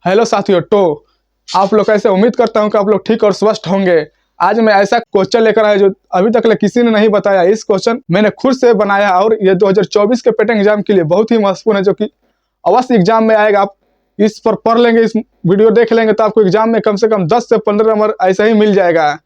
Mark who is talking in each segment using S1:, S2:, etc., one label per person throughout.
S1: Hello साथियों, तो आप लोग कैसे? उम्मीद करता हूं कि आप लोग ठीक और स्वस्थ होंगे। आज मैं ऐसा क्वेश्चन लेकर आया जो अभी तक किसी ने नहीं बताया। इस क्वेश्चन मैंने खुद से बनाया और ये 2024 के पेटेंट एग्जाम के लिए बहुत ही महत्वपूर्ण है, जो कि अवश्य एग्जाम में आएगा। आप इस पर पढ़ लेंगे, इस वीडियो देख लेंगे तो आपको एग्जाम में कम से कम 10 से 15 नंबर ऐसा ही मिल जाएगा।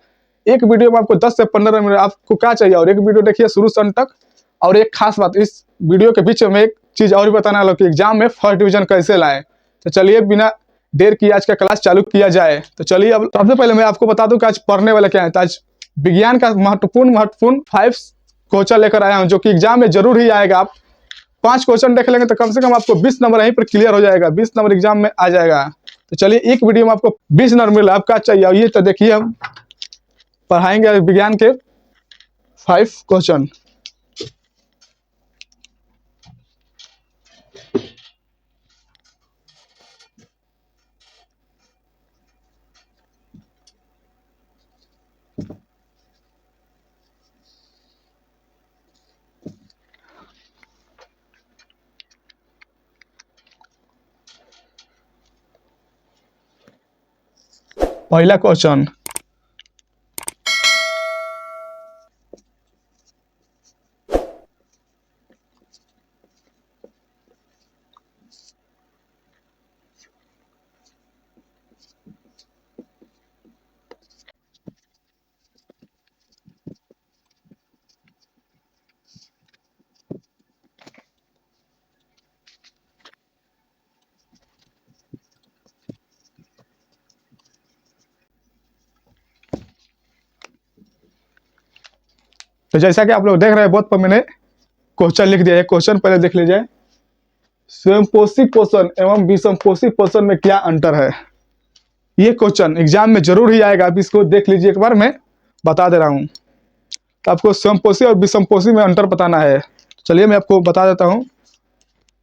S1: एक वीडियो में आपको 10 से 15 नंबर आपको क्या चाहिए, और एक वीडियो देखिए शुरू से अंत तक। और एक खास बात, इस वीडियो के बीच में एक चीज और भी बताना है कि एग्जाम में फर्स्ट डिवीजन कैसे लाए। तो चलिए बिना देर की आज का क्लास चालू किया जाए। तो चलिए, अब सबसे पहले मैं आपको बता दूं कि आज पढ़ने वाले क्या है। तो आज विज्ञान का महत्वपूर्ण 5 क्वेश्चन लेकर आया हूं, जो कि एग्जाम में जरूर ही आएगा। आप 5 क्वेश्चन देख लेंगे तो कम से कम आपको 20 नंबर यहीं पर क्लियर हो जाएगा, 20 नंबर एग्जाम में आ जाएगा। तो चलिए, एक वीडियो में आपको 20 नंबर मिला, आपका चाहिए। और ये तो देखिए, हम पढ़ाएंगे विज्ञान के 5 क्वेश्चन। पहला क्वेश्चन, तो जैसा कि आप लोग देख रहे हैं, बहुत पर मैंने क्वेश्चन लिख दिया है। क्वेश्चन पहले देख लीजिए। स्वयंपोषी पोषण एवं विषमपोषी पोषण में क्या अंतर है? ये क्वेश्चन एग्जाम में जरूर ही आएगा। आप इसको देख लीजिए, एक बार मैं बता दे रहा हूँ। तो आपको स्वयंपोषी और विषमपोषी में अंतर बताना है। चलिए मैं आपको बता देता हूँ।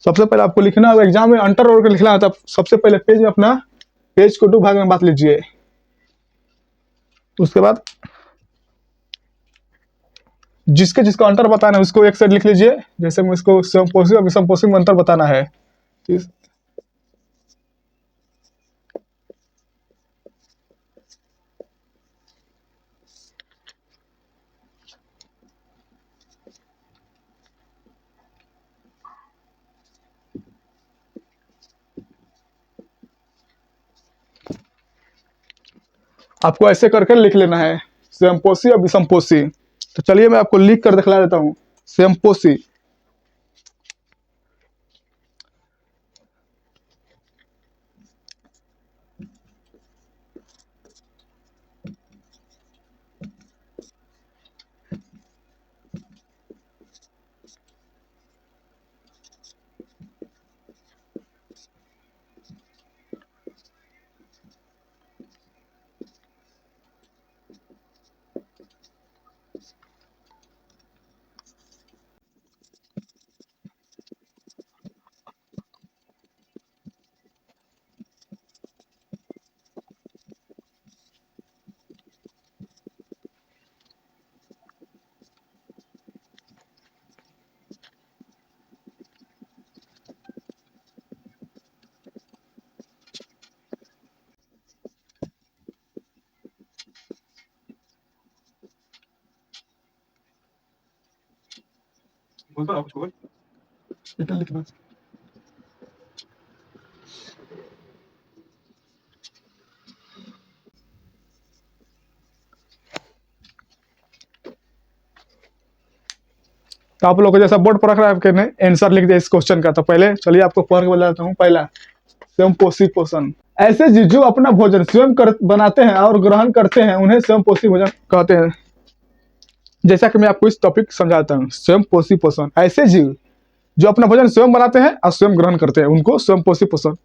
S1: सबसे पहले आपको लिखना होगा, एग्जाम में अंतर और लिखना है। तो सबसे पहले पेज में अपना पेज को 2 भाग में बांट लीजिए। उसके बाद जिसका अंतर बताना है उसको एक साइड लिख लीजिए। जैसे मैं इसको स्वयंपोषी और विषमपोषी में अंतर बताना है। आपको ऐसे करके लिख लेना है, स्वयंपोषी और विषमपोषी। तो चलिए मैं आपको लिख कर दिखला देता हूँ। स्वयंपोषी, लिखना। तो आप लोग को जैसा बोर्ड पर रख रहा है, आपके ने आंसर लिख दिया इस क्वेश्चन का। तो पहले चलिए आपको पढ़ के बताता हूँ। पहला, स्वयंपोषी पोषण, ऐसे जीव जो अपना भोजन स्वयं बनाते हैं और ग्रहण करते हैं, उन्हें स्वयंपोषी भोजन कहते हैं। जैसा कि मैं आपको इस टॉपिक समझाता हूँ। स्वयंपोषी पोषण, ऐसे जीव जो अपना भोजन स्वयं बनाते हैं और स्वयं ग्रहण करते हैं, उनको स्वयंपोषी पोषण।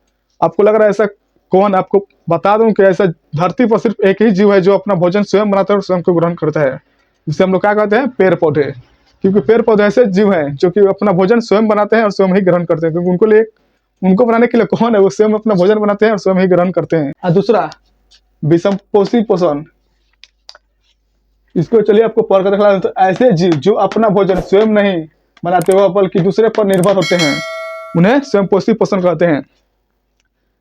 S1: आपको लग रहा है ऐसा कौन? आपको बता दूं कि ऐसा धरती पर सिर्फ एक ही जीव है जो अपना भोजन स्वयं बनाता है और स्वयं को ग्रहण करता है। जिसे हम लोग क्या कहते हैं? पेड़ पौधे। क्योंकि पेड़ पौधे ऐसे जीव हैं जो कि अपना भोजन स्वयं बनाते हैं और स्वयं ही ग्रहण करते हैं। क्योंकि उनको बनाने के लिए कौन है? वो स्वयं अपना भोजन बनाते हैं और स्वयं ही ग्रहण करते हैं। और दूसरा, विषमपोषी पोषण, इसको चलिए आपको पढ़ कर दिखला। तो ऐसे जीव जो अपना भोजन स्वयं नहीं बनाते हुए बल्कि दूसरे पर निर्भर होते हैं, उन्हें स्वयंपोषी पोषण कहते हैं।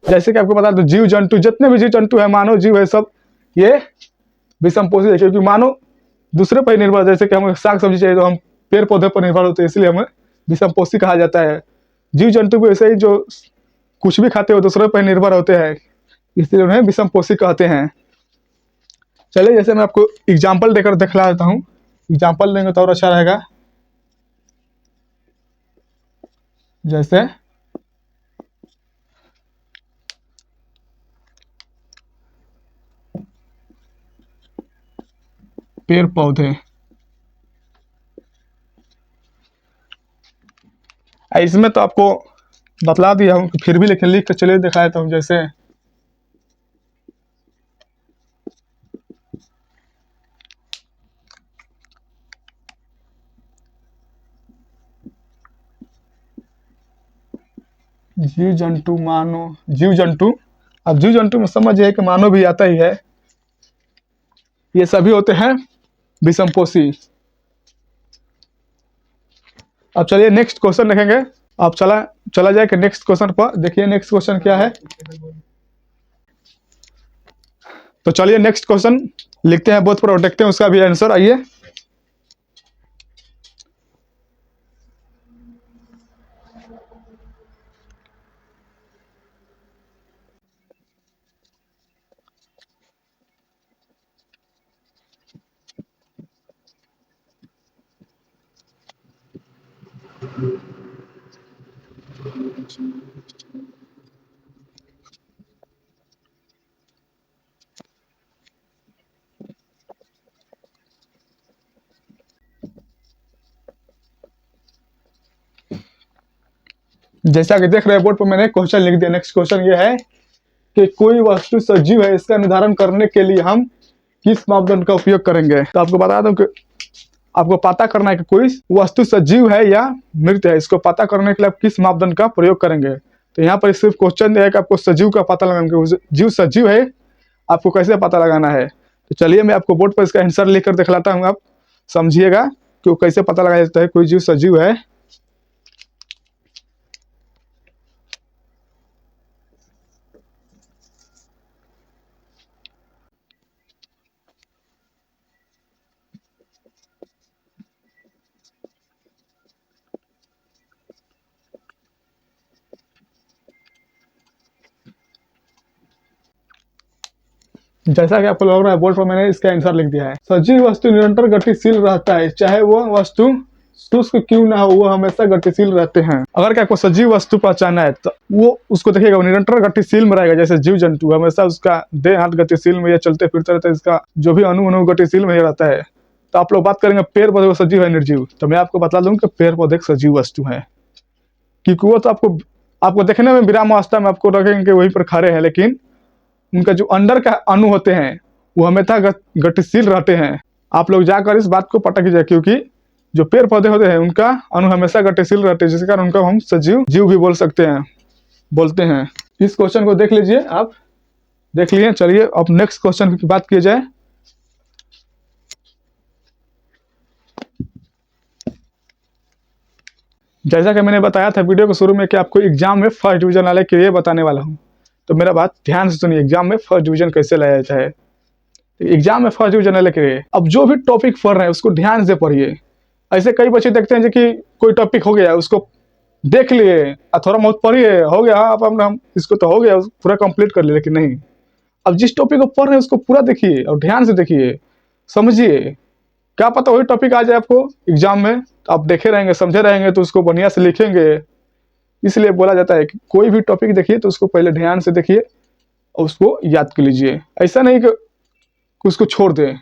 S1: जैसे कि आपको बता दो, जीव जंतु, जितने भी जीव जंतु है, मानव जीव है, सब ये विषमपोषी है, क्योंकि मानव दूसरे पर निर्भर है। जैसे कि हमें साग सब्जी चाहिए तो हम पेड़ पौधे पर निर्भर होते हैं, इसलिए हमें विषमपोषी कहा जाता है। जीव जंतु भी वैसे ही, जो कुछ भी खाते हो दूसरे पर निर्भर होते हैं, इसलिए उन्हें विषमपोषी कहते हैं। चलिए, जैसे मैं आपको एग्जाम्पल देकर दिखला देता हूँ, एग्जाम्पल देंगे तो और अच्छा रहेगा। जैसे पेड़ पौधे, इसमें तो आपको बतला दिया हूँ, फिर भी लेकिन लिख कर चलिए दिखा देता हूँ। जैसे जीव जंतु, मानव, जीव जंतु। अब जीव जंतु में समझिए कि मानव भी आता ही है, ये सभी होते हैं विषमपोषी। अब चलिए नेक्स्ट क्वेश्चन देखेंगे। अब चला जाए कि नेक्स्ट क्वेश्चन पर। देखिए नेक्स्ट क्वेश्चन क्या है, तो चलिए नेक्स्ट क्वेश्चन लिखते हैं बोर्ड पर और देखते हैं उसका भी आंसर। आइए, जैसा कि देख रहे हैं बोर्ड पर, मैंने क्वेश्चन लिख दिया। नेक्स्ट क्वेश्चन ये है कि कोई वस्तु सजीव है, इसका निर्धारण करने के लिए हम किस मापदंड का उपयोग करेंगे। तो आपको बता दूं कि आपको पता करना है कि कोई वस्तु सजीव है या मृत है, इसको पता करने के लिए आप किस मापदंड का प्रयोग करेंगे। तो यहाँ पर सिर्फ क्वेश्चन है कि आपको सजीव का पता लगाना, जीव सजीव है, आपको कैसे पता लगाना है। तो चलिए मैं आपको बोर्ड पर इसका आंसर लिखकर दिखलाता हूँ, आप समझिएगा कि वो कैसे पता लगाया जाता है कोई जीव सजीव है। जैसा कि आपको लग रहा है बोर्ड पर, मैंने इसका आंसर लिख दिया है। सजीव वस्तु निरंतर गतिशील रहता है, चाहे वह वस्तु शुष्क क्यों ना हो, वो हमेशा गतिशील रहते हैं। अगर क्या आपको सजीव वस्तु पहचाना है तो वो उसको देखिएगा, वो निरंतर गतिशील में रहेगा। जैसे जीव जंतु हमेशा उसका देह हाथ गतिशील में या चलते फिरते रहता है, इसका जो भी अणु गतिशील में रहता है। तो आप लोग बात करेंगे पेड़ पौधे सजीव है निर्जीव, तो मैं आपको बता दूं कि पेड़ पौधे सजीव वस्तु है, क्योंकि वो तो आपको देखने में विराम अवस्था में आपको रखेंगे वहीं पर खड़े हैं, लेकिन उनका जो अंदर का अणु होते हैं वो हमेशा गतिशील रहते हैं। आप लोग जाकर इस बात को पता कीजिए, क्योंकि जो पेड़ पौधे होते हैं उनका अणु हमेशा गतिशील रहते हैं, जिसके कारण उनका हम सजीव जीव भी बोलते हैं। इस क्वेश्चन को देख लीजिए, आप देख लिए। चलिए अब नेक्स्ट क्वेश्चन की बात की जाए। जैसा कि मैंने बताया था वीडियो के शुरू में कि आपको एग्जाम में फर्स्ट डिवीजन लाने के लिए बताने वाला हूँ, तो मेरा बात ध्यान से सुनिए। एग्जाम में फर्स्ट डिवीजन कैसे लाया जाता है। एग्जाम में फर्स्ट डिवीजन लाने के लिए अब जो भी टॉपिक पढ़ रहे हैं उसको ध्यान से पढ़िए। ऐसे कई बच्चे देखते हैं कि कोई टॉपिक हो गया उसको देख लिए और थोड़ा बहुत पढ़िए, हो गया आप हम इसको तो हो गया, पूरा कंप्लीट कर लिए, लेकिन नहीं। अब जिस टॉपिक को पढ़ रहे हैं उसको पूरा देखिए और ध्यान से देखिए, समझिए। क्या पता वही टॉपिक आ जाए आपको एग्जाम में, तो आप देखे रहेंगे, समझे रहेंगे, तो उसको बढ़िया से लिखेंगे। इसलिए बोला जाता है कि कोई भी टॉपिक देखिए तो उसको पहले ध्यान से देखिए और उसको याद कर लीजिए। ऐसा नहीं कि उसको छोड़ दें,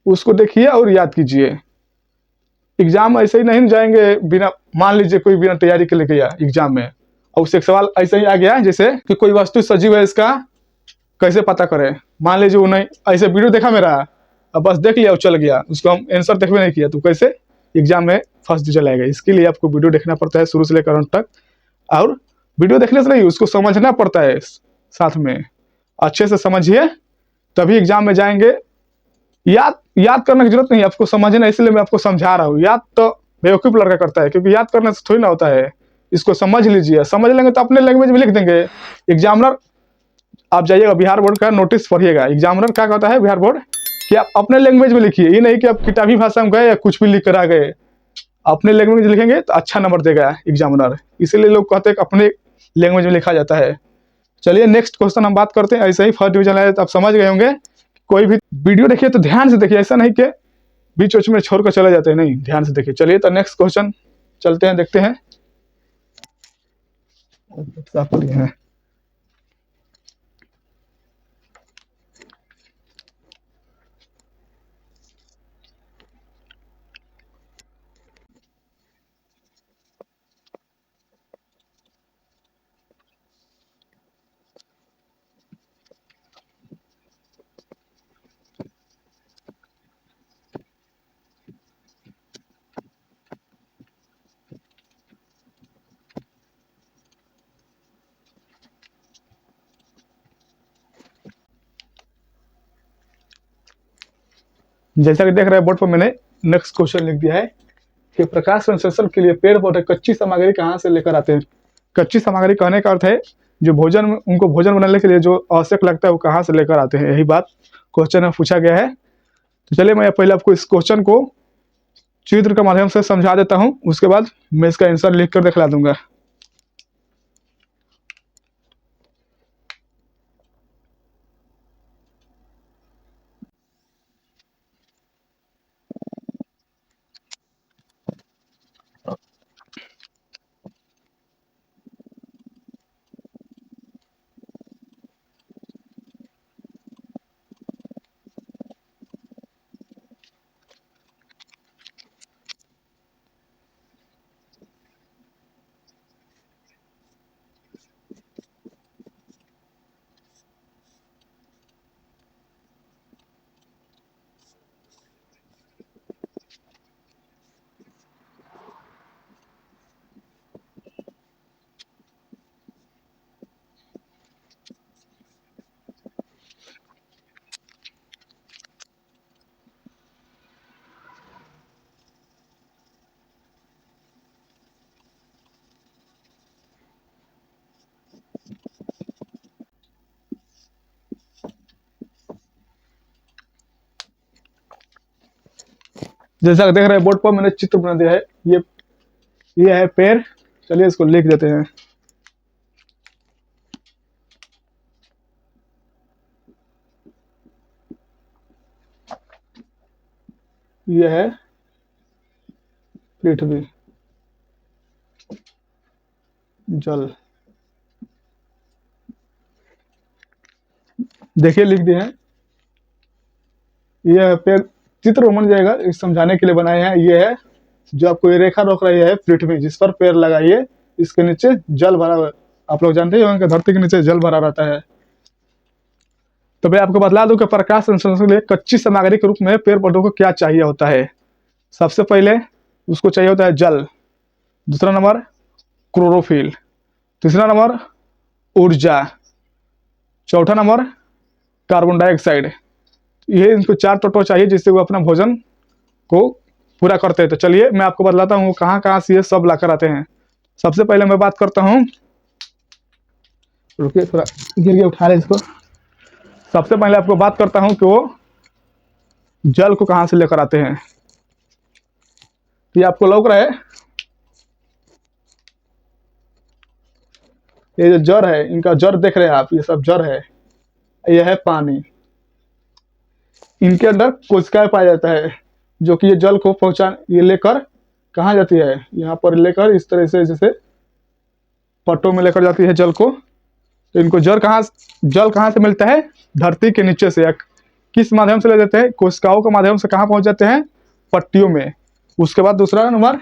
S1: उसको देखिए और याद कीजिए। एग्जाम ऐसे ही नहीं जाएंगे बिना, मान लीजिए कोई बिना तैयारी के लेके गया एग्जाम में और उससे एक सवाल ऐसे ही आ गया जैसे कि कोई वस्तु सजीव है, इसका कैसे पता करें। मान लीजिए वो नहीं, ऐसे वीडियो देखा मेरा, अब बस देख लिया और चल गया, उसको हम आंसर देखने नहीं किया, तो कैसे एग्जाम में फर्स्ट डिवीजन आएगा। इसके लिए आपको वीडियो देखना पड़ता है शुरू से लेकर अंत तक, और वीडियो देखने से नहीं उसको समझना पड़ता है साथ में। अच्छे से समझिए तभी एग्जाम में जाएंगे। याद करने की जरूरत नहीं, आपको समझना, इसलिए मैं आपको समझा रहा हूँ। याद तो बेवकूफ लड़का करता है, क्योंकि याद करने से थोड़ी ना होता है। इसको समझ लीजिए, समझ लेंगे तो अपने लैंग्वेज में लिख देंगे। एग्जामिनर आप जाइएगा बिहार बोर्ड का नोटिस पढ़िएगा। एग्जामिनर क्या कहता है बिहार बोर्ड कि आप अपने लैंग्वेज में लिखिए, ये नहीं कि आप किताबी भाषा में गए या कुछ भी लिख कर आ गए। अपने लैंग्वेज में लिखेंगे तो अच्छा नंबर देगा एग्जामिनर, इसीलिए लोग कहते हैं कि अपने लैंग्वेज में लिखा जाता है। चलिए नेक्स्ट क्वेश्चन हम बात करते हैं। ऐसे ही फर्स्ट डिवीजन है तो आप समझ गए होंगे। कोई भी वीडियो देखिए तो ध्यान से देखिए, ऐसा नहीं कि बीच बीच में छोड़कर चले जाते हैं, नहीं, ध्यान से देखिए। चलिए तो नेक्स्ट क्वेश्चन चलते हैं, देखते हैं। जैसा कि देख रहे हैं बोर्ड पर मैंने नेक्स्ट क्वेश्चन लिख दिया है कि प्रकाश संश्लेषण के लिए पेड़ पौधे कच्ची सामग्री कहाँ से लेकर आते हैं। कच्ची सामग्री कहने का अर्थ है जो भोजन, उनको भोजन बनाने के लिए जो आवश्यक लगता है वो कहाँ से लेकर आते हैं, यही बात क्वेश्चन में पूछा गया है। तो चलिए मैं पहले आपको इस क्वेश्चन को चित्र के माध्यम से समझा देता हूँ, उसके बाद मैं इसका आंसर लिख कर दिखला दूंगा। जैसा कि देख रहे हैं बोर्ड पर मैंने चित्र बना दिया है, ये है पेड़। चलिए इसको लिख देते हैं। ये है पृथ्वी, जल। देखिए लिख दिए हैं। ये है पेड़, चित्र बन जाएगा, इस समझाने के लिए बनाए हैं। ये है जो आपको ये रेखा रोक रही है पृथ्वी, जिस पर पेड़ लगाइए, इसके नीचे जल भरा हुआ है। आप लोग जानते ही होंगे धरती के नीचे जल भरा रहता है। तो मैं आपको बतला दूं कि प्रकाश संश्लेषण के लिए कच्ची सामग्री के रूप में पेड़ पौधों को क्या चाहिए होता है। सबसे पहले उसको चाहिए होता है जल, दूसरा नंबर क्लोरोफिल, तीसरा नंबर ऊर्जा, चौथा नंबर कार्बन डाइऑक्साइड। ये इनको 4 तत्व चाहिए जिससे वो अपना भोजन को पूरा करते हैं। तो चलिए मैं आपको बतलाता हूँ कहाँ कहाँ से ये सब लाकर आते हैं। सबसे पहले मैं बात करता हूँ, रुकिए थोड़ा गिर गया, उठा ले इसको। सबसे पहले आपको बात करता हूँ कि वो जल को कहाँ से लेकर आते हैं। ये आपको लौक रहा है, ये जो जड़ है, इनका जड़ देख रहे हैं आप, ये सब जड़ है। ये है पानी, इनके अंदर कोशिकाएं पाया जाता है जो कि ये जल को ये लेकर कहाँ जाती है, यहाँ पर लेकर इस तरह से जैसे पट्टों में लेकर जाती है जल को। तो इनको जल कहाँ से मिलता है, धरती के नीचे से। किस माध्यम से ले जाते हैं, कोशिकाओं के माध्यम से कहाँ पहुंच जाते हैं, पट्टियों में। उसके बाद दूसरा नंबर,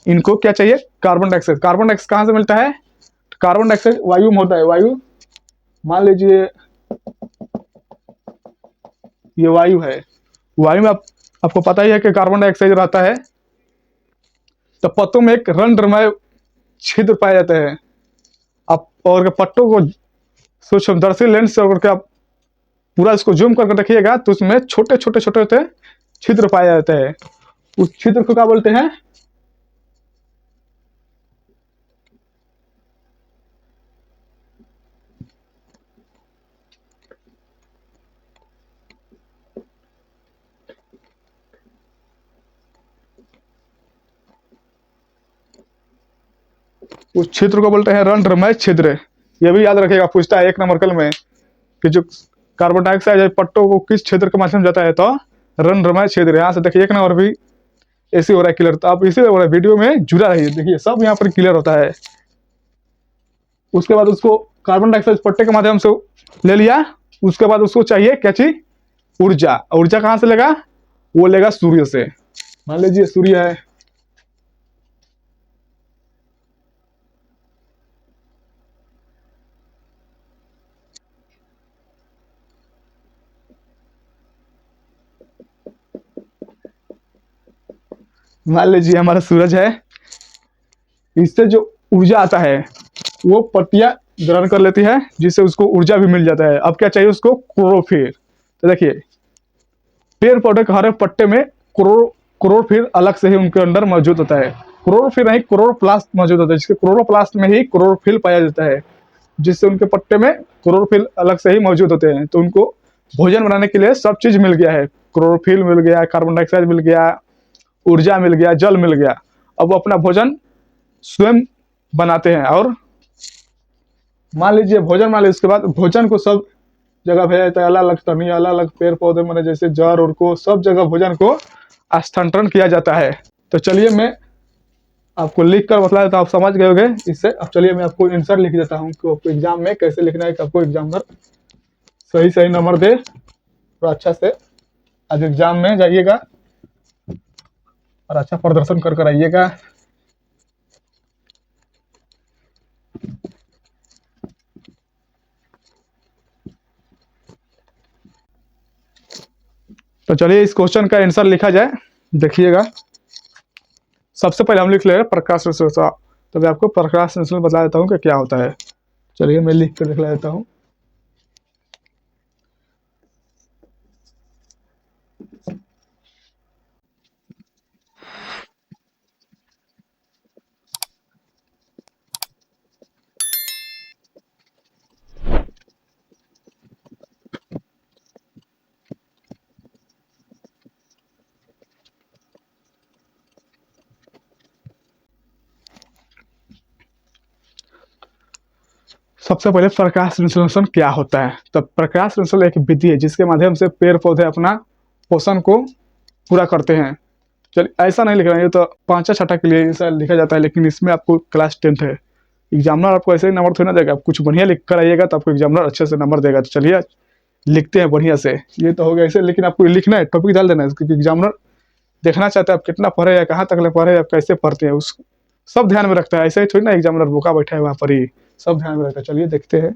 S1: इनको क्या चाहिए, कार्बन डाइऑक्साइड। कार्बन डाइऑक्साइड कहाँ से मिलता है, कार्बन डाइऑक्साइड वायु में होता है। वायु, मान लीजिए ये वायु है, वायु में आपको पता ही है कि कार्बन डाइऑक्साइड रहता है। तो पत्तों में एक रंध्रमय छिद्र पाया जाता है। आप और पट्टों को सूक्ष्मदर्शी लेंस से करके आप पूरा इसको जूम करके देखिएगा तो उसमें छोटे छोटे छोटे छोटे छिद्र पाया जाता है। उस छिद्र को क्या बोलते हैं, उस क्षेत्र को बोलते हैं रंध्रमय छिद्र। ये भी याद रखिएगा, पूछता है 1 नंबर कल में कि जो कार्बन डाइऑक्साइड पट्टों को किस क्षेत्र के माध्यम जाता है, तो रंध्रमय छिद्र। यहाँ से देखिए 1 नंबर भी ऐसे हो रहा है क्लियर। तो आप इसी वीडियो में जुड़ा रहिए, देखिए सब यहाँ पर क्लियर होता है। उसके बाद उसको कार्बन डाइऑक्साइड पट्टे के माध्यम से ले लिया, उसके बाद उसको चाहिए क्या चीज, ऊर्जा। ऊर्जा कहाँ से लेगा, वो लेगा सूर्य से। मान लीजिए सूर्य है, मान लीजिए हमारा सूरज है, इससे जो ऊर्जा आता है वो पत्तियां ग्रहण कर लेती है, जिससे उसको ऊर्जा भी मिल जाता है। अब क्या चाहिए उसको, क्लोरोफिल। तो देखिए पेड़ पौधे के हर एक पत्ते में क्लोरोफिल अलग से ही उनके अंदर मौजूद होता है। क्लोरोफिल नहीं, क्लोरोप्लास्ट मौजूद होता है, जिसके क्लोरोप्लास्ट में ही क्लोरोफिल पाया जाता है, जिससे उनके पत्ते में क्लोरोफिल अलग से ही मौजूद होते हैं। तो उनको भोजन बनाने के लिए सब चीज मिल गया है, क्लोरोफिल मिल गया, कार्बन डाइऑक्साइड मिल गया, ऊर्जा मिल गया, जल मिल गया। अब वो अपना भोजन स्वयं बनाते हैं। और मान लीजिए भोजन मान लीजिए, उसके बाद भोजन को सब जगह भेजा जाता है, अलग अलग तनी, अलग अलग पेड़ पौधे मैंने जैसे जड़ और को सब जगह भोजन को स्थानांतरण किया जाता है। तो चलिए मैं आपको लिख कर बता देता हूँ, आप समझ गए होंगे इससे। अब चलिए मैं आपको आंसर लिख देता हूँ कि आपको एग्जाम में कैसे लिखना है कि आपको एग्जामिनर सही सही नंबर दे और अच्छा से आज एग्जाम में जाइएगा और अच्छा प्रदर्शन कर कर आइएगा। तो चलिए इस क्वेश्चन का आंसर लिखा जाए, देखिएगा। सबसे पहले हम लिख ले प्रकाश संश्लेषण। तो मैं आपको प्रकाश संश्लेषण बता देता हूँ कि क्या होता है। चलिए मैं लिख कर दिखला देता हूँ। सबसे पहले प्रकाश संश्लेषण क्या होता है। तो प्रकाश संश्लेषण एक विधि है जिसके माध्यम से पेड़ पौधे अपना पोषण को पूरा करते हैं। चलिए ऐसा नहीं लिखना है, ये तो 5 छठा के लिए ऐसा लिखा जाता है, लेकिन इसमें आपको क्लास 10th है। एग्जामिनर आपको ऐसे ही नंबर थोड़ी ना देगा, आप कुछ बढ़िया लिख कर आइएगा तो आपको एग्जामिनर अच्छे से नंबर देगा। तो चलिए लिखते हैं बढ़िया से। ये तो हो गया ऐसे, लेकिन आपको लिखना है, टॉपिक डाल देना है, क्योंकि एग्जामिनर देखना चाहता है आप कितना पढ़े या कहाँ तक पढ़े, आप कैसे पढ़ते हैं, उस सब ध्यान में रखता है। ऐसे ही थोड़ी ना एग्जामिनर भूखा बैठा है वहाँ पर ही, सब ध्यान में रखता है। चलिए देखते हैं।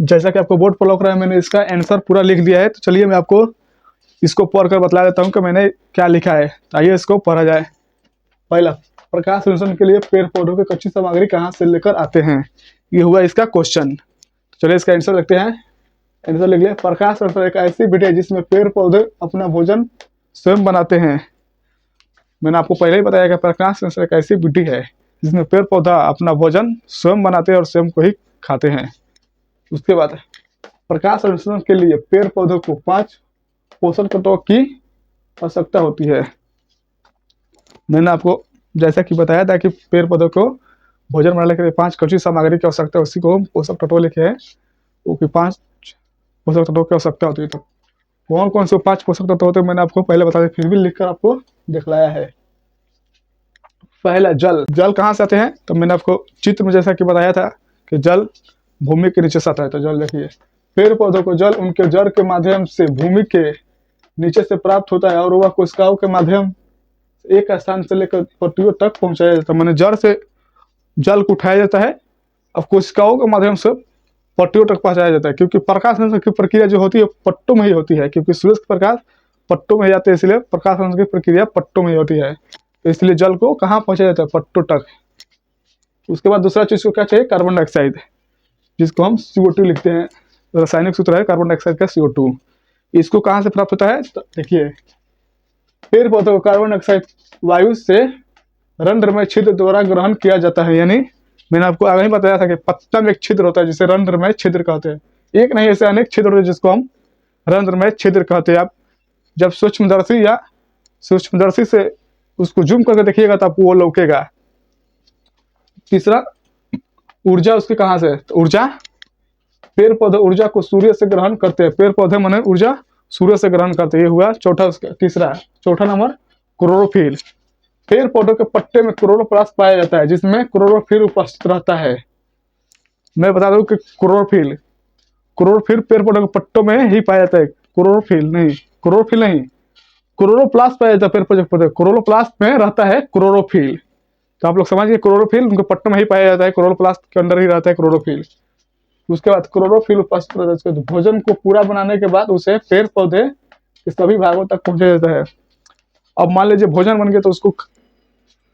S1: जैसा कि आपको बोर्ड पर लग रहा है, मैंने इसका आंसर पूरा लिख दिया है। तो चलिए मैं आपको इसको पढ़कर बतला देता हूँ कि मैंने क्या लिखा है। तो आइए इसको पढ़ा जाए। पहला, प्रकाश संश्लेषण के लिए पेड़ पौधों की कच्ची सामग्री कहाँ से लेकर आते हैं, ये हुआ इसका क्वेश्चन। चलिए इसका आंसर लिखते हैं। आंसर लिख लिया। प्रकाश संश्लेषण एक ऐसी विधि है जिसमें पेड़ पौधे अपना भोजन स्वयं बनाते हैं। मैंने आपको पहले ही बताया कि प्रकाश संश्लेषण एक ऐसी विधि है जिसमें पेड़ पौधा अपना भोजन स्वयं बनाते हैं और स्वयं को ही खाते हैं। उसके बाद प्रकाश संश्लेषण के लिए पेड़ पौधों को 5 पोषक तत्वों की आवश्यकता होती है। मैंने आपको जैसा कि बताया था कि पेड़ पौधों को भोजन बनाने के लिए 5 कच्ची सामग्री की आवश्यकता है, उसी को हम पोषक तत्व लिखे हैं। वो कि 5 पोषक तत्वों की आवश्यकता होती है। तो कौन कौन से 5 पोषक तत्व होते हैं मैंने आपको पहले बता दिया, फिर भी लिखकर आपको दिखलाया है। पहला, जल। जल कहाँ से आते हैं? तो मैंने आपको चित्र में जैसा कि बताया था कि जल भूमि के नीचे से आता है। तो जल देखिए, पेड़ पौधों को जल उनके जड़ के माध्यम से भूमि के नीचे से प्राप्त होता है और वह कोशिकाओं के माध्यम एक स्थान से लेकर पत्तियों तक पहुंचाया जाता है। मैंने जड़ से जल को उठाया जाता है और कोशिकाओं के माध्यम से पट्टियों तक पहुंचाया जाता है, क्योंकि प्रकाश संश्लेषण की प्रक्रिया जो होती है पट्टों में ही होती है, क्योंकि सूरज का प्रकाश पट्टों में जाते हैं, इसलिए प्रकाश संश्लेषण की प्रक्रिया पट्टों में ही होती है। तो इसलिए जल को कहाँ पहुंचाया जाता है? पट्टों तक। उसके बाद दूसरा चीज को क्या चाहिए? कार्बन डाइऑक्साइड, जिसको हम CO2 लिखते हैं। रासायनिक सूत्र है कार्बन डाइऑक्साइड का CO2। इसको कहाँ से प्राप्त होता है? तो देखिए, पेड़ पौधों को कार्बन डाइऑक्साइड वायु से रंध्र में छिद्र द्वारा ग्रहण किया जाता है। यानी मैंने आपको आगे ही बताया था कि पत्ता में एक छिद्र होता है जिसे रंध्र में छिद्र कहते हैं। एक नहीं, ऐसे अनेक छिद्र होते हैं जिसको हम रंध्र में छिद्र कहते हैं। आप जब सूक्ष्मदर्शी से उसको जूम करके देखिएगा तो आपको वो लौकेगा। तीसरा, ऊर्जा उसकी कहाँ से? तो ऊर्जा, पेड़ पौधे ऊर्जा को सूर्य से ग्रहण करते हैं। पेड़ पौधे माने ऊर्जा सूर्य से ग्रहण करते हैं। ये हुआ चौथा, उसका तीसरा। चौथा नंबर, क्लोरोफिल। पेड़ पौधों के पत्ते में क्लोरोप्लास्ट पाया जाता है जिसमें क्लोरोफिल उपस्थित रहता है। मैं बता दूं कि क्लोरोफिल पेड़ पौधों के पत्तों में ही पाया जाता है। क्लोरोफिल नहीं, क्लोरोप्लास्ट पाया जाता है पेड़ पौधे। क्लोरोप्लास्ट में रहता है क्लोरोफिल। तो आप लोग समझिए, क्लोरोफिल उनके पत्तों में ही पाया जाता है, क्लोरोप्लास्ट के अंदर ही रहता है क्लोरोफिल। उसके बाद क्लोरोफिल उपस्थित रहता है। उसके बाद भोजन को पूरा बनाने के बाद उसे पेड़ पौधे के सभी भागों तक पहुंचाया जाता है। अब मान लीजिए भोजन बन गया तो उसको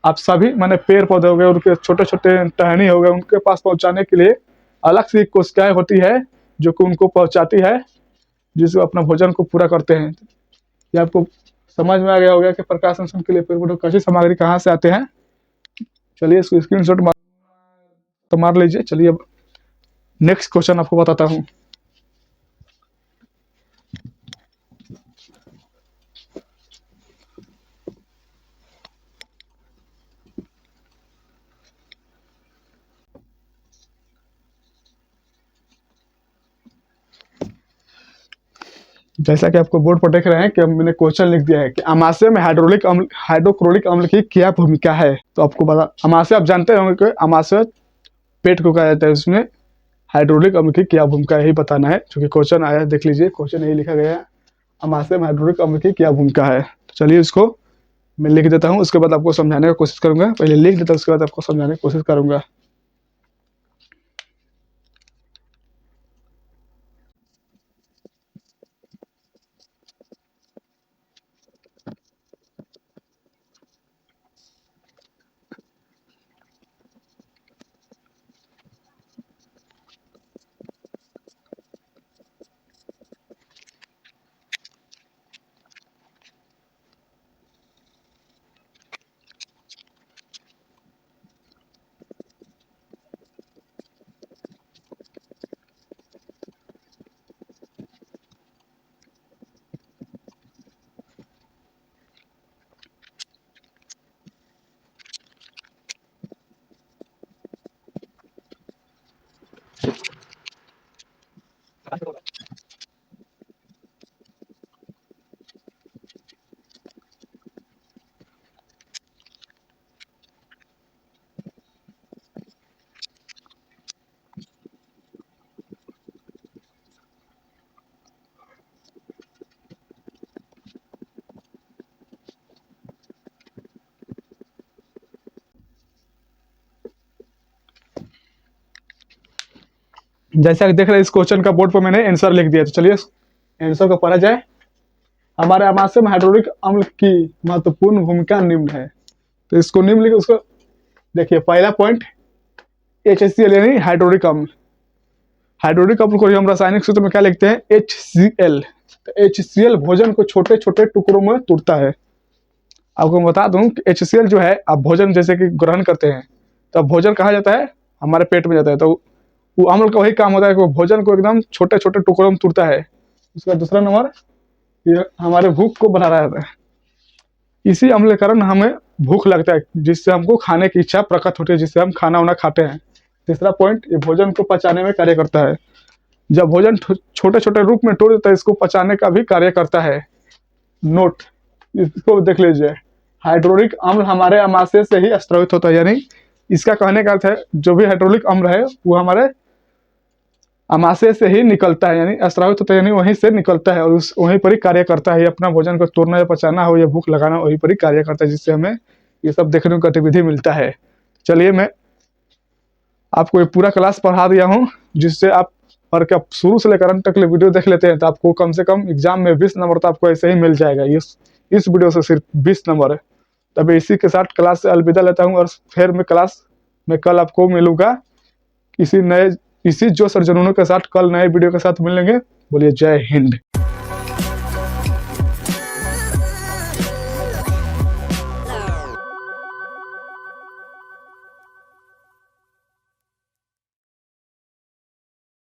S1: आप सभी माने पेड़ पौधे हो गए, उनके छोटे छोटे टहनी हो गए, उनके पास पहुंचाने के लिए अलग से कोशिकाएं होती है जो कि उनको पहुंचाती है, जिससे अपना भोजन को पूरा करते हैं। ये आपको समझ में आ गया होगा कि प्रकाश संश्लेषण के लिए पेड़ पौधों कच्ची सामग्री कहाँ से आते हैं। चलिए इसको स्क्रीनशॉट मार लीजिए। चलिए अब नेक्स्ट क्वेश्चन आपको बताता हूँ। जैसा कि आपको बोर्ड पर देख रहे हैं कि मैंने क्वेश्चन लिख दिया है कि अमाशय में हाइड्रोक्लोरिक अम्ल की क्या भूमिका है। तो आपको बता, अमाशय आप जानते होंगे कि अमाशय पेट को कहा जाता है, उसमें हाइड्रोलिक अम्ल की क्या भूमिका है यही बताना है। जो कि क्वेश्चन आया है, देख लीजिए, क्वेश्चन यही लिखा गया है, अमाशय में हाइड्रोलिक अम्ल की क्या भूमिका है। तो चलिए इसको मैं लिख देता हूँ, उसके बाद आपको समझाने की कोशिश करूंगा। पहले लिख देता हूँ, उसके बाद आपको समझाने की कोशिश करूंगा। जैसा कि देख रहे हैं इस क्वेश्चन का बोर्ड पर मैंने आंसर लिख दिया, तो चलिए आंसर को पढ़ा जाए। हमारे अमाशय में हाइड्रोक्लोरिक अम्ल की महत्वपूर्ण भूमिका निम्न है। तो इसको निम्न लिख, उसको देखिए। पहला पॉइंट HCl यानी हाइड्रोक्लोरिक अम्ल। हाइड्रोक्लोरिक अम्ल को हम रासायनिक सूत्र में क्या लिखते हैं? HCl। तो HCl भोजन को छोटे छोटे टुकड़ों में तोड़ता है। आपको बता दूं कि HCl जो है, आप भोजन जैसे कि ग्रहण करते हैं तो भोजन कहाँ जाता है? हमारे पेट में जाता है। तो वो अम्ल का वही काम होता है कि वो भोजन को एकदम छोटे छोटे टुकड़ों में तोड़ता है। उसका दूसरा नंबर, ये हमारे भूख को बना रहता है। इसी अम्ल के कारण हमें भूख लगता है, जिससे हमको खाने की इच्छा प्रकट होती है, जिससे हम खाना वाना खाते हैं। तीसरा पॉइंट, ये भोजन को पचाने में कार्य करता है। जब भोजन छोटे छोटे रूप में तोड़ देता है, इसको पचाने का भी कार्य करता है। नोट, इसको देख लीजिए। हाइड्रोक्लोरिक अम्ल हमारे अमाशय से ही स्रावित होता है, यानी इसका कहने का अर्थ है जो भी हाइड्रोक्लोरिक अम्ल है वो हमारे अमाशय से ही निकलता है, यानी स्रावित होता है, यानी वहीं से निकलता है और उस वहीं पर ही कार्य करता है। ये अपना भोजन को तोड़ना या पचाना हो या भूख लगाना, वहीं पर ही कार्य करता है, जिससे हमें ये सब देखने को गतिविधि मिलता है। चलिए मैं आपको ये पूरा क्लास पढ़ा दिया हूँ, जिससे आप और क्या शुरू से लेकर अंत तक वीडियो देख लेते हैं तो आपको कम से कम एग्जाम में 20 नंबर तो आपको ऐसे ही मिल जाएगा। इस वीडियो से सिर्फ 20 नंबर है। तभी इसी के साथ क्लास से अलविदा लेता हूँ और फिर मैं क्लास में कल आपको मिलूंगा इसी जोश और जुनून के साथ। कल नए वीडियो के साथ मिलेंगे। बोलिए जय हिंद।